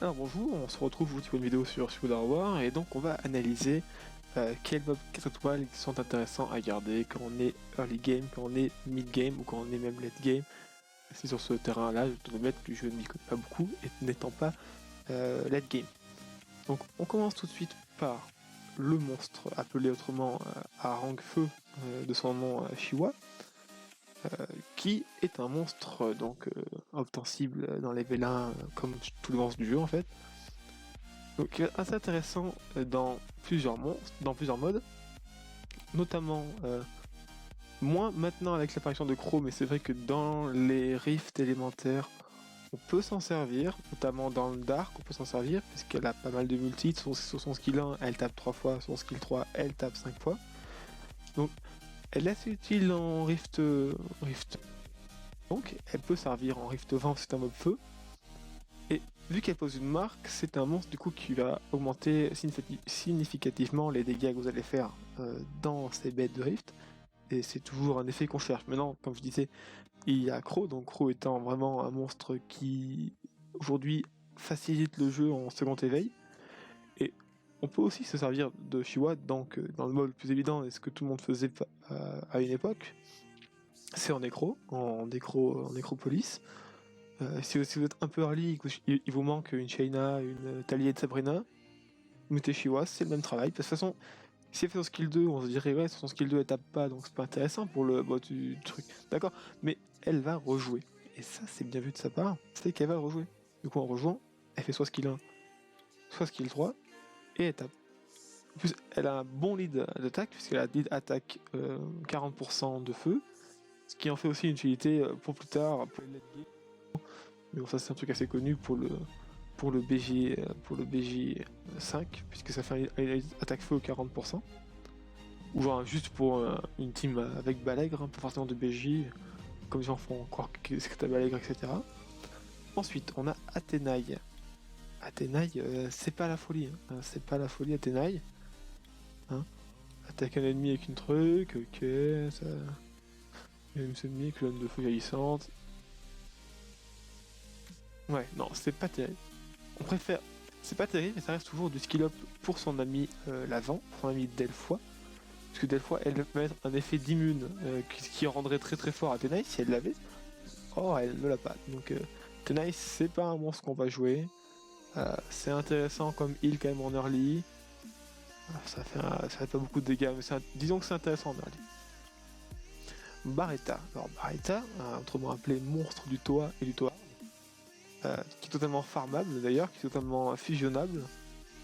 Alors bonjour, on se retrouve pour une vidéo sur War War et donc on va analyser quels mobs 4 étoiles qui sont intéressants à garder quand on est early game, quand on est mid game ou quand on est même late game. C'est sur ce terrain là, je dois admettre que je ne m'y connais pas beaucoup et n'étant pas late game. Donc on commence tout de suite par le monstre appelé autrement à rang feu de son nom Shiwa. Qui est un monstre donc obtensible dans les V1 comme tout le monstre du jeu en fait. Donc assez intéressant dans plusieurs monstres, dans plusieurs modes, notamment moins maintenant avec l'apparition de Crow, mais c'est vrai que dans les rifts élémentaires on peut s'en servir, notamment dans le Dark on peut s'en servir puisqu'elle a pas mal de multi, sur son skill 1 elle tape 3 fois, son skill 3 elle tape 5 fois. Donc elle est assez utile en rift. Donc elle peut servir en rift 20, c'est un mob feu. Et vu qu'elle pose une marque, c'est un monstre du coup qui va augmenter significativement les dégâts que vous allez faire dans ces bêtes de rift. Et c'est toujours un effet qu'on cherche. Maintenant, comme je disais, il y a Crow, donc Crow étant vraiment un monstre qui aujourd'hui facilite le jeu en second éveil. Et on peut aussi se servir de Shiwa, donc dans le mode le plus évident, et ce que tout le monde faisait à une époque, c'est en nécro, en nécropolis. Si vous êtes un peu early, il vous manque une Shayna, une Talia de Sabrina, vous mettez Shiwa, c'est le même travail. De toute façon, si elle fait son skill 2, on se dirait ouais, son skill 2 elle tape pas, donc c'est pas intéressant pour le bot du truc. D'accord, mais elle va rejouer. Et ça, c'est bien vu de sa part, c'est qu'elle va rejouer. Du coup, en rejouant, elle fait soit skill 1, soit skill 3, et elle tape. En plus, elle a un bon lead d'attaque, puisqu'elle a lead attaque 40% de feu, ce qui en fait aussi une utilité pour plus tard, pour les late game. Mais bon, ça c'est un truc assez connu pour le BJ 5, puisque ça fait une attaque feu 40%. Ou genre juste pour une team avec Balègre, pas forcément de BJ, comme les gens font croire que c'est que t'as Balègre, etc. Ensuite, on a Athénaï. Athénaï, c'est pas la folie, hein. C'est pas la folie Athénaï. Hein, attaque un ennemi avec une truc, ok, ça. Une ennemi, clone de feu vieillissante. Ouais, non, c'est pas terrible. On préfère. C'est pas terrible, mais ça reste toujours du skill up pour son ami l'avant, son ami Delphoi. Parce que Delphoi, elle va mettre un effet d'immune qui rendrait très très fort à Tenai si elle l'avait. Or, elle ne l'a pas. Donc, Tenai, c'est pas un monstre qu'on va jouer. C'est intéressant comme heal quand même en early. Ça fait pas beaucoup de dégâts, mais disons que c'est intéressant en early. Barretta. Alors, Barretta, autrement appelé monstre du Toa et du Toa. Qui est totalement farmable d'ailleurs, qui est totalement fusionnable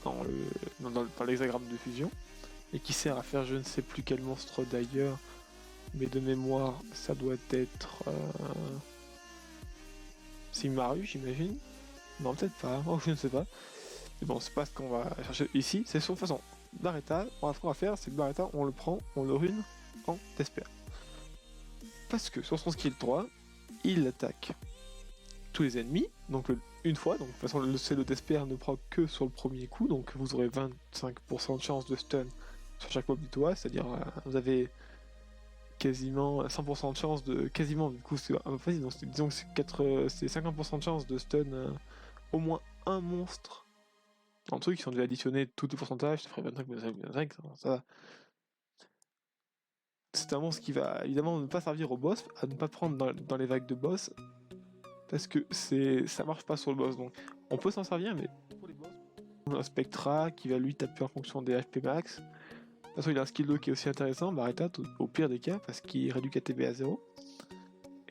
dans l'hexagramme de fusion, et qui sert à faire je ne sais plus quel monstre d'ailleurs, mais de mémoire ça doit être Simaru j'imagine. Non peut-être pas, oh, je ne sais pas. Mais bon c'est pas ce qu'on va chercher ici, c'est sur façon Barretta, ce qu'on va faire c'est que Barretta on le prend, on le rune en Despair. Parce que sur son skill 3, il attaque tous les ennemis, donc une fois, donc de toute façon le C de Despair ne prend que sur le premier coup, donc vous aurez 25% de chance de stun sur chaque mob du toit, c'est-à-dire vous avez quasiment 100% de chance de... quasiment, du coup c'est un peu facile, donc disons que c'est 50% de chance de stun au moins un monstre. En truc, si on devait additionner tous les pourcentages, ça ferait 25, ça va. C'est un monstre qui va évidemment ne pas servir au boss, à ne pas prendre dans les vagues de boss, parce que ça marche pas sur le boss, donc on peut s'en servir, mais pour les boss, on a un Spectra qui va lui taper en fonction des HP max. De toute façon, il a un skill 2 qui est aussi intéressant, Barretta, au pire des cas, parce qu'il réduit KTB à 0.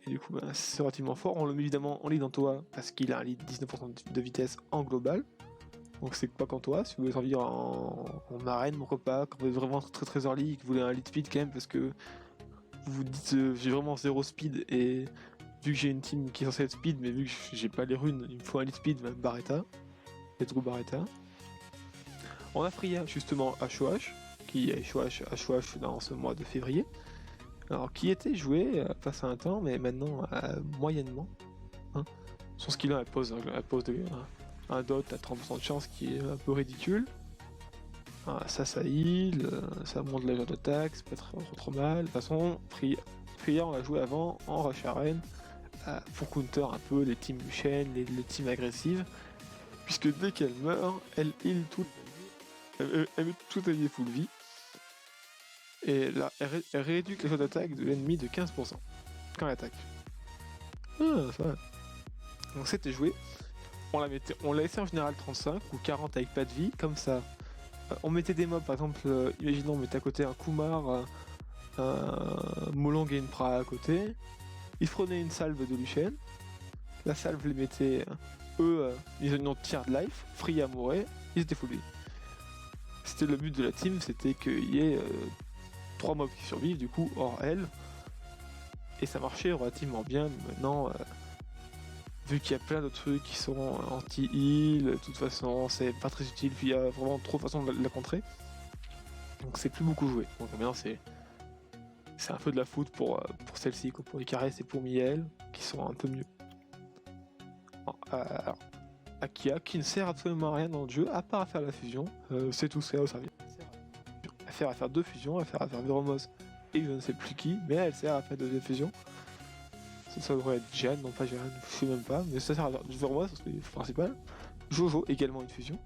Et du coup, c'est relativement fort. On le met évidemment en lead en Toa, parce qu'il a un lead 19% de vitesse en global. Donc c'est pas qu'en Toa, si vous voulez servir en arène, pourquoi pas, quand vous êtes vraiment très très early et que vous voulez un lead speed quand même, parce que vous vous dites j'ai vraiment 0 speed, et vu que j'ai une team qui est censée être speed, mais vu que j'ai pas les runes, il me faut un lead speed, même Barretta. Let's go Barretta. On a Freya justement HOH, qui est HOH dans ce mois de février. Alors qui était joué face à un temps, mais maintenant moyennement. Hein. Son skill 1 elle pose un dot à 30% de chance qui est un peu ridicule. Ça heal, ça monte la d'attaque, c'est pas trop mal. De toute façon, Freya on l'a joué avant en Rush Arena pour counter un peu les teams Luchen, les teams agressives. puisque dès qu'elle meurt, elle heal tout, elle met tout allié full vie, et là, elle réduit les taux d'attaque de l'ennemi de 15% quand elle attaque. Ah, ça va. Donc c'était joué, on la laissait en général 35 ou 40 avec pas de vie, comme ça. On mettait des mobs, par exemple, imaginons on mettait à côté un Kumar, un Molang et une Pra à côté, ils prenaient une salve de Lucienne, la salve les mettait, ils ont une tiers de life, free à mourir, ils étaient full vie. C'était le but de la team, c'était qu'il y ait 3 mobs qui survivent, du coup, hors elle, et ça marchait relativement bien. Maintenant, vu qu'il y a plein de trucs qui sont anti-heal, de toute façon, c'est pas très utile, puis il y a vraiment trop de façons de la contrer. Donc c'est plus beaucoup joué. Donc maintenant, c'est un peu de la foot pour celle-ci, pour Icarus et pour Miel, qui sont un peu mieux. Alors, Akia, qui ne sert absolument à rien dans le jeu, à part à faire la fusion, c'est tout ce qu'elle a au service. À faire 2 fusions, à faire Viromos et je ne sais plus qui, mais elle sert à faire 2 fusions. Ça devrait être Jeanne, non pas Jeanne, je sais même pas, mais ça sert à faire Viromos, c'est le principal. Jojo, également une fusion.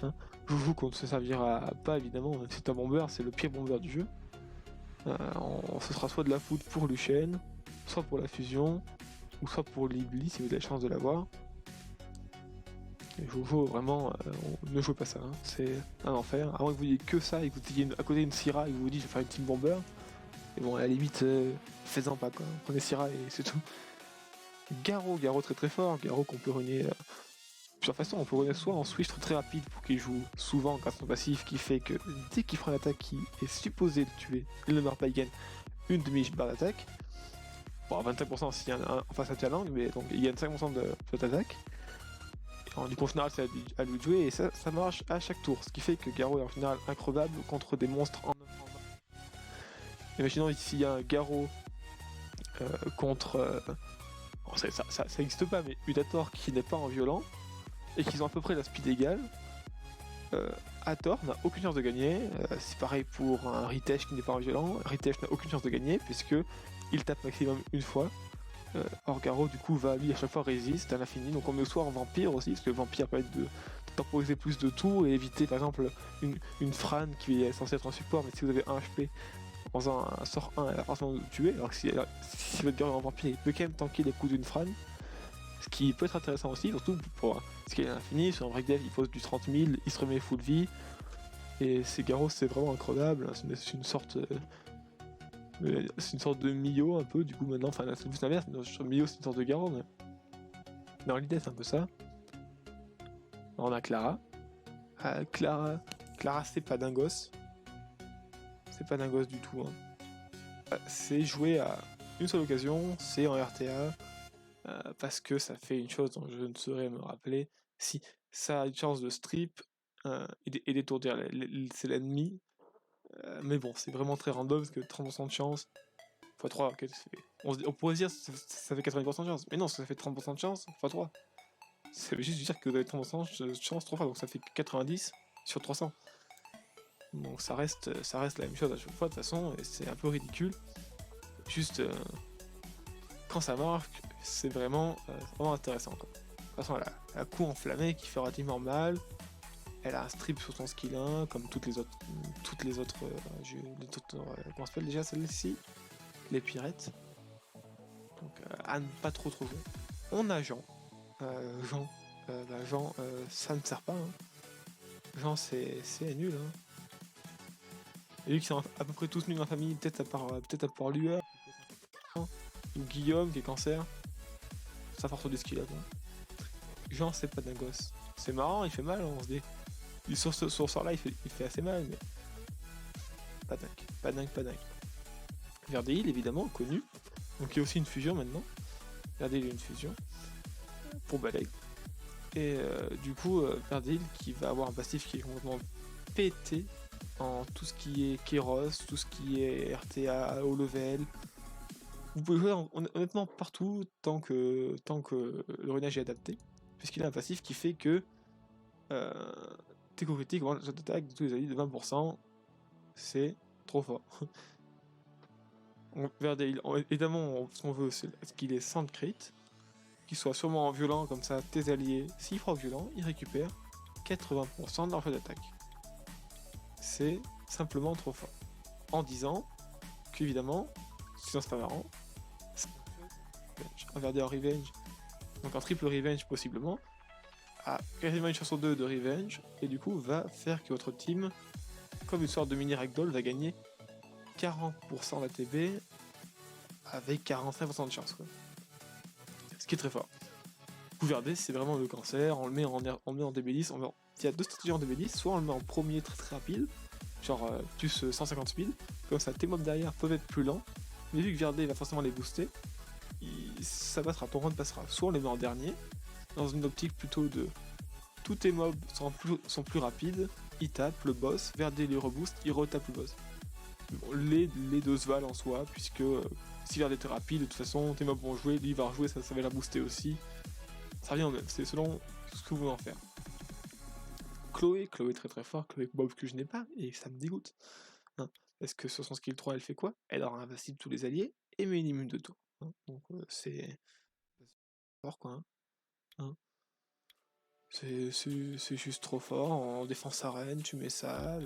Hein. Jojo qu'on ne se servira pas évidemment, c'est un bomber, c'est le pire bomber du jeu. Ce sera soit de la foot pour Lucienne, soit pour la fusion, ou soit pour Libli si vous avez la chance de l'avoir. Jojo, vraiment, ne jouez pas ça, hein. C'est un enfer. À moins que vous ayez que ça et que vous ayez à côté une Syrah et que vous vous dites je vais faire une team bomber. Et bon, à la limite, faites-en pas quoi. Prenez Syrah et c'est tout. Garo très très fort. Garo qu'on peut ruiner plusieurs façons. On peut ruiner soit en switch très rapide pour qu'il joue souvent grâce à son passif qui fait que dès qu'il prend l'attaque qui est supposé le tuer, il ne meurt pas, il gagne une demi-barre d'attaque. Bon, 25% s'il y a un en face à challenge, mais donc il gagne 5% de cette attaque. Du coup, en général, c'est à lui de jouer et ça marche à chaque tour. Ce qui fait que Garo est en général increvable contre des monstres en 9 en 1. Imaginons ici il y a un Garo contre. Ça n'existe pas, mais Udator qui n'est pas en violent et qu'ils ont à peu près la speed égale. Hathor n'a aucune chance de gagner. C'est pareil pour un Ritesh qui n'est pas en violent. Ritesh n'a aucune chance de gagner puisque il tape maximum une fois. Orgaro du coup va lui à chaque fois résiste à l'infini, donc on met soit en vampire aussi, parce que le vampire permet de temporiser plus de tours et éviter par exemple une Fran qui est censée être un support, mais si vous avez 1 HP en faisant un sort 1 elle va forcément vous tuer, alors que si votre Garo est en vampire il peut quand même tanker les coups d'une Fran, ce qui peut être intéressant aussi, surtout pour ce qu'il est à l'infini. Sur un breakdev il pose du 30 000, il se remet full vie, et ces Garo c'est vraiment incroyable, c'est une sorte de Mio un peu, du coup maintenant, enfin c'est plus l'inverse, Mio c'est une sorte de Garo, mais dans l'idée c'est un peu ça. On a Clara. Clara c'est pas d'un gosse. C'est pas d'un gosse du tout. Hein. C'est joué à une seule occasion, c'est en RTA, parce que ça fait une chose dont je ne saurais me rappeler. Si ça a une chance de strip et d'étourdir, c'est l'ennemi. Mais bon, c'est vraiment très random parce que 30% de chance. x3, okay, on pourrait se dire ça fait 90% de chance, mais non, ça fait 30% de chance, x3. Ça veut juste dire que vous avez 30% de chance 3 fois, donc ça fait 90 sur 300. Donc ça reste la même chose à chaque fois de toute façon, et c'est un peu ridicule. Juste, quand ça marche, c'est vraiment intéressant. Quoi. De toute façon, elle a un coup enflammé qui fait relativement mal. Elle a un strip sur son skill 1, comme toutes les autres comment ça s'appelle déjà celle-ci, les pirates. Donc à ne pas trop jouer. On a Jean. Jean, ça ne sert pas. Hein. Jean, c'est nul. Hein. Et vu qu'ils sont à peu près tous nuls dans la famille, peut-être à part Lueur, ou Guillaume qui est cancer. Ça force des skills. Hein. Jean, c'est pas d'un gosse. C'est marrant, il fait mal, on se dit. Sur ce sort-là, il fait assez mal, mais. Pas dingue. Verdeil, évidemment, connu. Donc il y a aussi une fusion maintenant. Verdeil, il y a une fusion. Pour Balek. Et du coup, Verdeil qui va avoir un passif qui est complètement pété en tout ce qui est Kéros, tout ce qui est RTA, haut level. Vous pouvez jouer honnêtement partout tant que le ruinage est adapté, puisqu'il a un passif qui fait que Teco critique augmente l'attaque de tous les alliés de 20%. C'est trop fort. Verdale, évidemment, ce qu'on veut, c'est qu'il est sans crit. qu'il soit sûrement violent, comme ça tes alliés, s'ils font violent, ils récupèrent 80% de leur jeu d'attaque. C'est simplement trop fort. En disant qu'évidemment, sinon c'est pas marrant, un Verder Revenge, donc un triple Revenge possiblement, a quasiment une chance sur 2 de Revenge, et du coup va faire que votre team, comme une sorte de mini ragdoll, va gagner 40% d'ATB avec 45% de chance, quoi. Ce qui est très fort. Gouverneur, c'est vraiment le cancer, on le met en DB10, il y a deux stratégies en DB10, soit on le met en premier très rapide, genre plus 150 speed, comme ça tes mobs derrière peuvent être plus lents, mais vu que Verdé va forcément les booster, ça passera, ton run passera. Soit on les met en dernier, dans une optique plutôt de tous tes mobs sont plus rapides, ils tapent le boss, Verdé les reboost, ils retapent le boss. Bon, les deux se valent en soi, puisque si Verdé est rapide, de toute façon tes mobs vont jouer, lui il va rejouer, ça va la booster aussi. Ça revient au même, c'est selon ce que vous voulez en faire. Chloé très très fort, Chloé Bob que je n'ai pas, et ça me dégoûte. Hein, parce que sur son skill 3, elle fait quoi? Elle aura invincible tous les alliés, et met une immune de tour. Hein, donc c'est fort quoi. Hein. C'est juste trop fort, en défense arène, tu mets ça,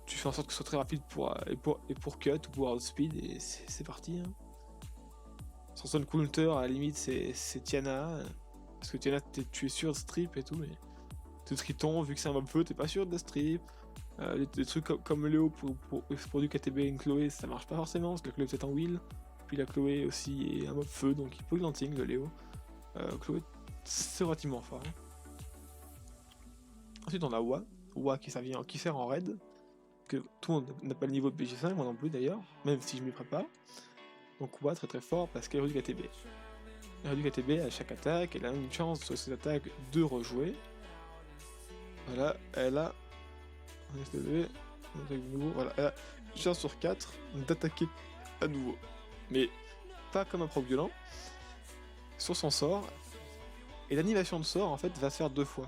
tu fais en sorte que ce soit très rapide et pour cut ou pour outspeed, et c'est parti. Hein. Sans son counter, à la limite, c'est Tiana, parce que Tiana, tu es sûr de strip et tout, mais te triton, vu que c'est un mob feu, t'es pas sûr de strip. Des trucs comme Léo pour du KTB et une Chloé, ça marche pas forcément, parce que la Chloé est peut-être en wheel. Puis la Chloé aussi est un mob feu, donc il peut glanting le Léo. Chloé, c'est relativement fort. Hein. Ensuite on a Wa qui sert en raid, que tout le monde n'a pas le niveau de BG5, moi non plus d'ailleurs, même si je m'y prépare. Donc Wa très très fort parce qu'elle réduit KTB. Elle réduit KTB à chaque attaque, elle a une chance sur ses attaques de rejouer. Voilà, elle a voilà, elle a une chance sur 4 d'attaquer à nouveau. Mais pas comme un proc violent. Sur son sort, et l'animation de sort en fait va se faire 2 fois.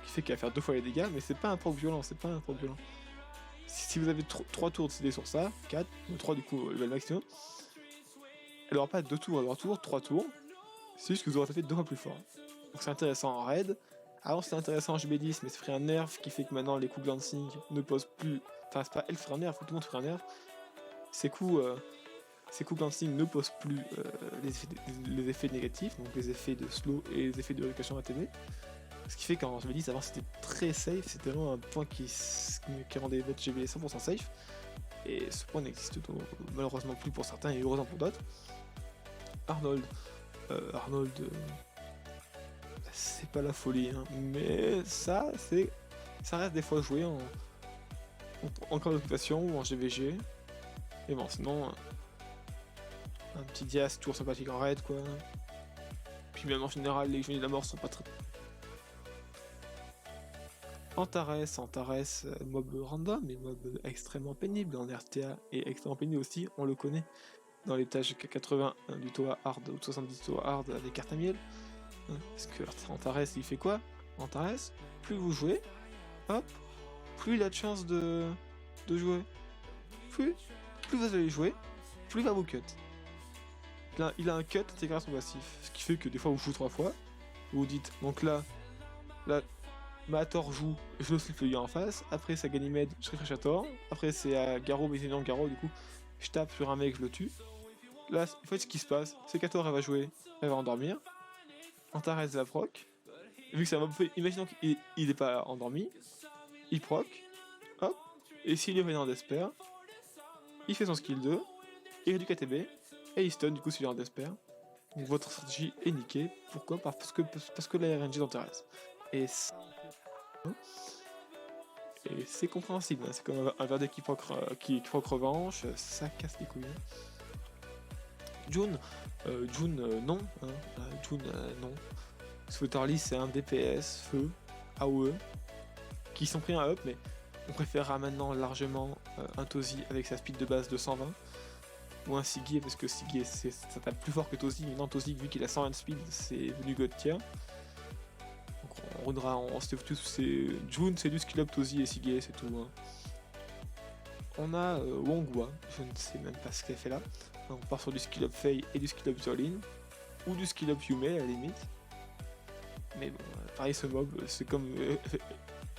Ce qui fait qu'elle va faire 2 fois les dégâts, mais c'est pas un proc violent, c'est pas un proc violent. Si vous avez 3 tours de CD sur ça, 4, ou 3 du coup, le maximum, elle aura pas 2 tours, elle aura toujours 3 tours. C'est juste que vous aurez fait 2 fois plus fort. Donc c'est intéressant en raid. Avant c'était intéressant en GB10, mais c'est pris un nerf qui fait que maintenant les coups glancing ne posent plus. Enfin, c'est pas elle ferait un nerf, tout le monde ferait un nerf. Ces coups glancing ne posent plus les effets négatifs, donc les effets de slow et les effets de récupération ATB. Ce qui fait qu'en GB10 avant c'était très safe, c'était vraiment un point qui rendait votre GB 100% safe. Et ce point n'existe malheureusement plus pour certains et heureusement pour d'autres. Arnold, c'est pas la folie, hein, mais ça reste des fois joué en camp d'occupation ou en GVG. Et bon, sinon, un petit Dias toujours sympathique en raid, quoi. Puis même en général, les Génies de la mort sont pas très... Antares, mob random, mais mob extrêmement pénible en RTA, et extrêmement pénible aussi, on le connaît, dans les tâches 80 du Toa hard ou 70 du Toa hard avec carte à miel. Parce que Antares il fait quoi? Antares, plus vous jouez, hop, plus il a de chance de jouer. Plus vous allez jouer, plus il va vous cut. Il a un cut intégré à son passif, ce qui fait que des fois vous jouez 3 fois, vous dites, donc là, Mator joue, je le slip le gars en face, après c'est à Ganymede, je refresh à Thor, après c'est à Garo, mais c'est non Garo, du coup, je tape sur un mec, je le tue. Là, en fait, ce qui se passe, c'est qu'Ator elle va jouer, elle va endormir, Antares va proc, vu que c'est un mob fait, imaginons qu'il est pas endormi, il proc, hop, et s'il est en despair, il fait son skill 2, il réduit KTB, et il stun du coup s'il est en despair. Donc votre stratégie est niquée. Pourquoi? Parce que la RNG t'intéresse. Et c'est compréhensible, hein. C'est comme un Verdé qui proc revanche, ça casse les couilles. June, non. Hein. June, non. Sweaterly, c'est un DPS, feu, AOE, qui sont pris un up, mais on préférera maintenant largement un Tozi avec sa speed de base de 120, ou un Sigie, parce que Sigie, ça tape plus fort que Tozi, mais non, Tozi, vu qu'il a 120 speed, c'est venu God tier. Donc on runera en c'est June, c'est du skill up Tozi et Sigie, c'est tout. Hein. On a Wongwa, je ne sais même pas ce qu'elle fait là. On part sur du skill up Fei et du skill up Zerlin. ou du skill up Yume à la limite. Mais bon, pareil, ce mob, c'est comme.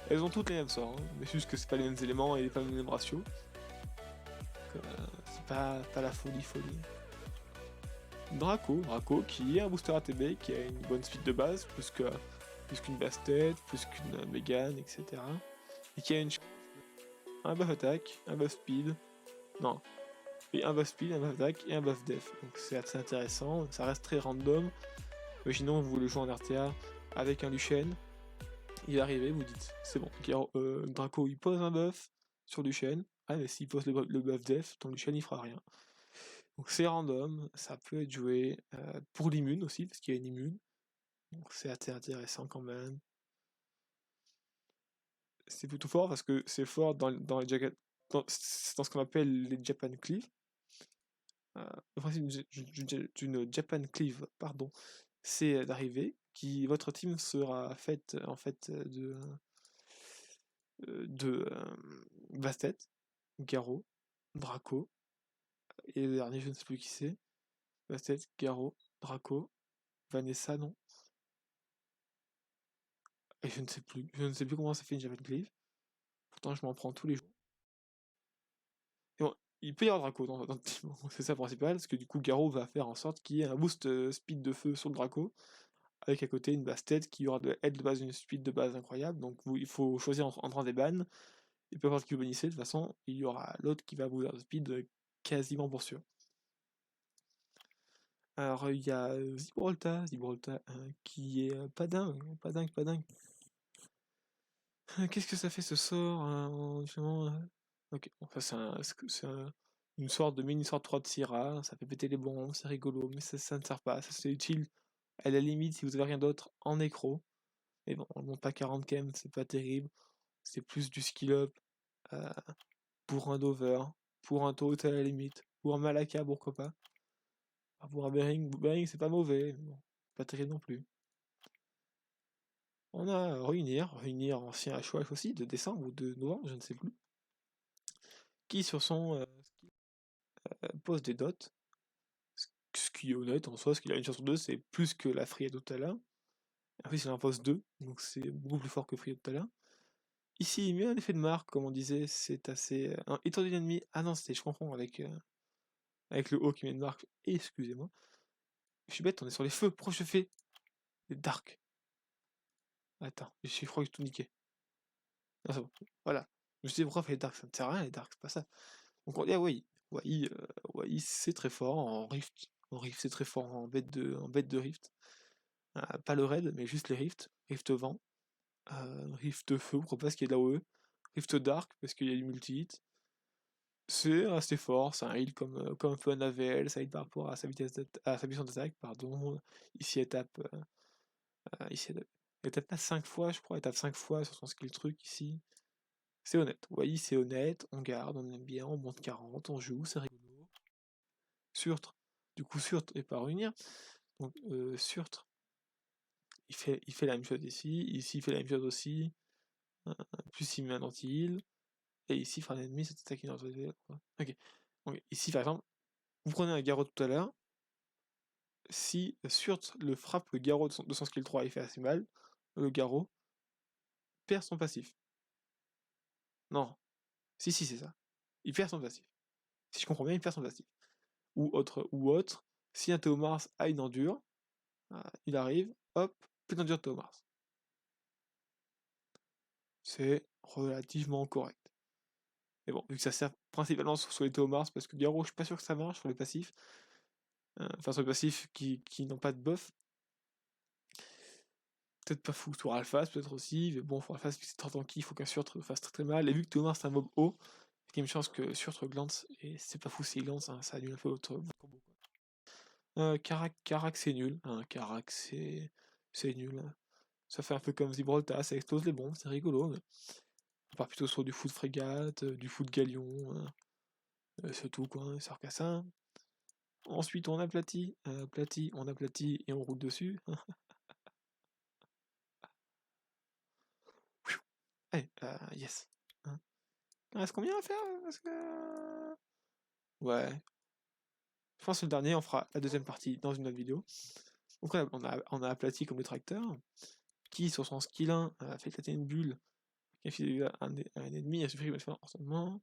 Elles ont toutes les mêmes sorts, hein, mais juste que c'est pas les mêmes éléments et pas les mêmes ratios. C'est pas la folie. Draco qui est un booster ATB, qui a une bonne speed de base, plus qu'une basse tête, plus qu'une Mégane, etc. Et qui a un buff attaque, un buff speed, non, et un buff speed, un buff attaque et un buff def. Donc c'est assez intéressant, ça reste très random. Imaginons que vous voulez jouer en RTA avec un Luchen, il est arrivé, vous dites, c'est bon, Draco il pose un buff sur Luchen, ah mais s'il pose le buff def, ton Luchen il fera rien. Donc c'est random, ça peut être joué pour l'immune aussi, parce qu'il y a une immune. Donc c'est assez intéressant quand même. C'est plutôt fort parce que c'est fort dans ce qu'on appelle les Japan Cleave. Le principe d'une Japan Cleave, pardon, c'est d'arriver, votre team sera faite en fait de Bastet, Garo, Draco, et le dernier je ne sais plus qui c'est. Bastet, Garo, Draco, Vanessa, non. Et je ne sais plus comment ça fait une Japan Cleave. Pourtant je m'en prends tous les jours. Et bon, il peut y avoir Draco dans le team, c'est ça le principal, parce que du coup Garo va faire en sorte qu'il y ait un boost speed de feu sur le Draco, avec à côté une basse tête qui aura elle de base une speed de base incroyable, donc il faut choisir entre un des bans, et peu importe qui vous bannissez, de toute façon, il y aura l'autre qui va vous avoir de speed quasiment pour sûr. Alors il y a Gibraltar qui est pas dingue. Qu'est-ce que ça fait ce sort justement, ok, enfin c'est une sorte de mini sorte 3 de Syrah, ça fait péter les bombes, c'est rigolo, mais ça ne sert pas, ça c'est utile à la limite si vous avez rien d'autre en nécro. Mais bon, on monte pas 40 km, c'est pas terrible, c'est plus du skill up pour un Dover, pour un Toad à la limite, pour un Malaka pourquoi pas. Pour un Bering c'est pas mauvais, mais bon, pas terrible non plus. On a Réunir ancien HOF aussi, de décembre ou de novembre, je ne sais plus, qui sur son pose des dots, ce qui est honnête en soi, parce qu'il a une chance sur deux, c'est plus que la Free tout à l'heure. En plus il en pose 2, donc c'est beaucoup plus fort que Free tout à l'heure. Ici il met un effet de marque, comme on disait, c'est assez... étourdi l'ennemi, ah non je confonds avec le haut qui met une marque, excusez-moi. Je suis bête, on est sur les feux, pourquoi je fais les dark? Attends, je crois que j'ai tout niqué. Non, c'est bon, voilà. Je me suis dit pourquoi faire les dark, ça ne sert à rien les dark, c'est pas ça. Donc on dit ah oui, Wai c'est très fort en rift. En rift c'est très fort en bête de rift. Pas le raid, mais juste les rifts. Rift vent. Rift feu, pourquoi pas, parce qu'il y a de la OE. Rift dark, parce qu'il y a du multi-hit. C'est assez fort, c'est un heal comme Fun AVL, ça heal par rapport à sa puissance d'attaque, pardon. Ici elle tape. Elle tape pas 5 fois, je crois, elle tape 5 fois sur son skill truc ici. C'est honnête, Wai c'est honnête, on garde, on aime bien, on monte 40, on joue, c'est rigolo. Surtre, du coup Surtre est pas revenir. Donc Surtre, il fait la même chose ici il fait la même chose aussi. Plus il met un anti-heal. Et ici il fera l'ennemi cette attaque une ok. Donc ici par exemple, vous prenez un Garrot tout à l'heure. Si Surtre le frappe le Garrot de son skill 3 il fait assez mal, le Garrot perd son passif. Non. Si c'est ça. Il perd son passif. Si je comprends bien, il perd son passif. Ou autre, si un Théomars a une endure, il arrive, hop, plus d'endure de Théomars. C'est relativement correct. Mais bon, vu que ça sert principalement sur les Théomars, parce que Garo, je suis pas sûr que ça marche sur les passifs. Enfin, sur les passifs qui n'ont pas de buff. Peut-être pas fou sur Alphas, peut-être aussi, mais bon, pour Alphas, c'est trop tanky, il faut qu'un Surtre fasse très très mal. Et vu que Théomars c'est un mob haut, il y a une chance que Surtre glance, et c'est pas fou s'il glance, ça annule un peu votre combo. Karak c'est nul, Karak c'est nul. Ça fait un peu comme Gibraltar, ça explose les bombes, c'est rigolo, mais on part plutôt sur du foot frégate, du foot galion, c'est tout quoi, ça sert qu'à ça. Ensuite on aplatit, on aplatit et on roule dessus. Allez, yes. Il reste combien à faire? Parce que... Ouais. Je pense que le dernier, on fera la deuxième partie dans une autre vidéo. Donc là, on a aplati comme le tracteur, qui sur son skill 1 fait éclater une bulle, qui a fait un ennemi, il a suffi de mettre fin entraînement.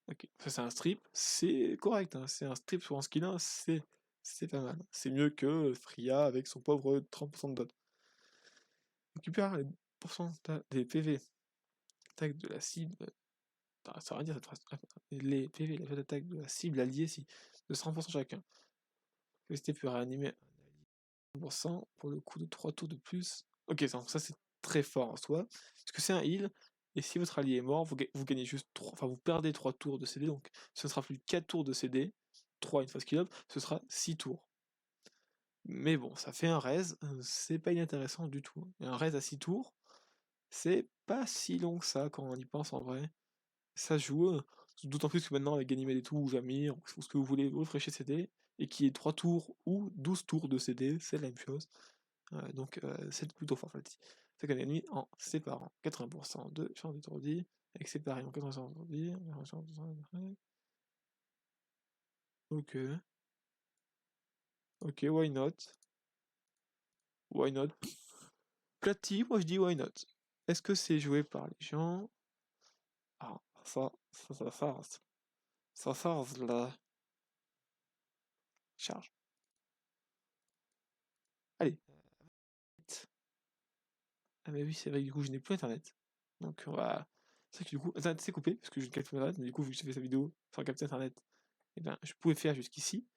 Ok, ça c'est un strip, c'est correct, hein, c'est un strip sur un skill 1, c'est pas mal. C'est mieux que Freya avec son pauvre 30% de dot. Récupère les pourcentages des PV, attaque de la cible. Ça veut rien dire cette phrase. Les PV, les d'attaque de la cible alliée, si, de 30% chacun. Capacité peut réanimer 1% pour le coup de 3 tours de plus. Ok, ça c'est très fort en soi, parce que c'est un heal, et si votre allié est mort, vous gagnez juste 3, enfin vous perdez 3 tours de CD, donc ce ne sera plus 4 tours de CD, 3 une fois skill up, ce sera 6 tours. Mais bon, ça fait un raise, c'est pas inintéressant du tout. Et un raise à 6 tours, c'est pas si long que ça quand on y pense en vrai. Ça se joue, d'autant plus que maintenant avec Ganymède et tout, ou Jamir, ou ce que vous voulez, vous refreshez CD, et qui est 3 tours ou 12 tours de CD, c'est la même chose. Donc c'est plutôt fort Fati. C'est qu'on nuit en séparant 80% de champ d'étourdi, avec séparé en 80% d'étourdi, ok. Ok, why not? Why not? Plati, moi je dis why not. Est-ce que c'est joué par les gens? Ah, ça farce. Ça farce là. Charge. Allez. Ah bah oui, c'est vrai, du coup je n'ai plus internet. Donc on va. C'est vrai que du coup, internet s'est coupé, parce que je ne capte pas internet, mais du coup, vu que j'ai fait sa vidéo sans capter internet, et ben je pouvais faire jusqu'ici.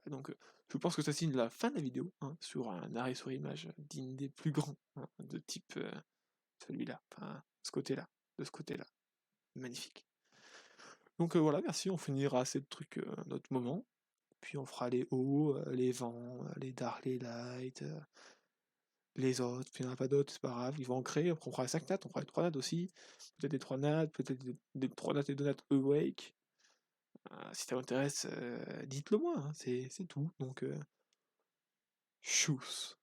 Donc je pense que ça signe la fin de la vidéo, hein, sur un arrêt sur image digne des plus grands, hein, de type celui-là, enfin ce côté-là, de ce côté-là. Magnifique. Donc voilà, merci, on finira ces trucs à un autre moment. Puis on fera les hauts, les vents, les dark, les light, les autres, puis il n'y en a pas d'autres, c'est pas grave, ils vont en créer, après on fera les 5 nattes, on fera les 3 nattes aussi, peut-être des 3 nattes, peut-être des 3 nattes et 2 nattes awake. Si ça vous intéresse, dites-le moi, hein, c'est tout. Donc, tchuss.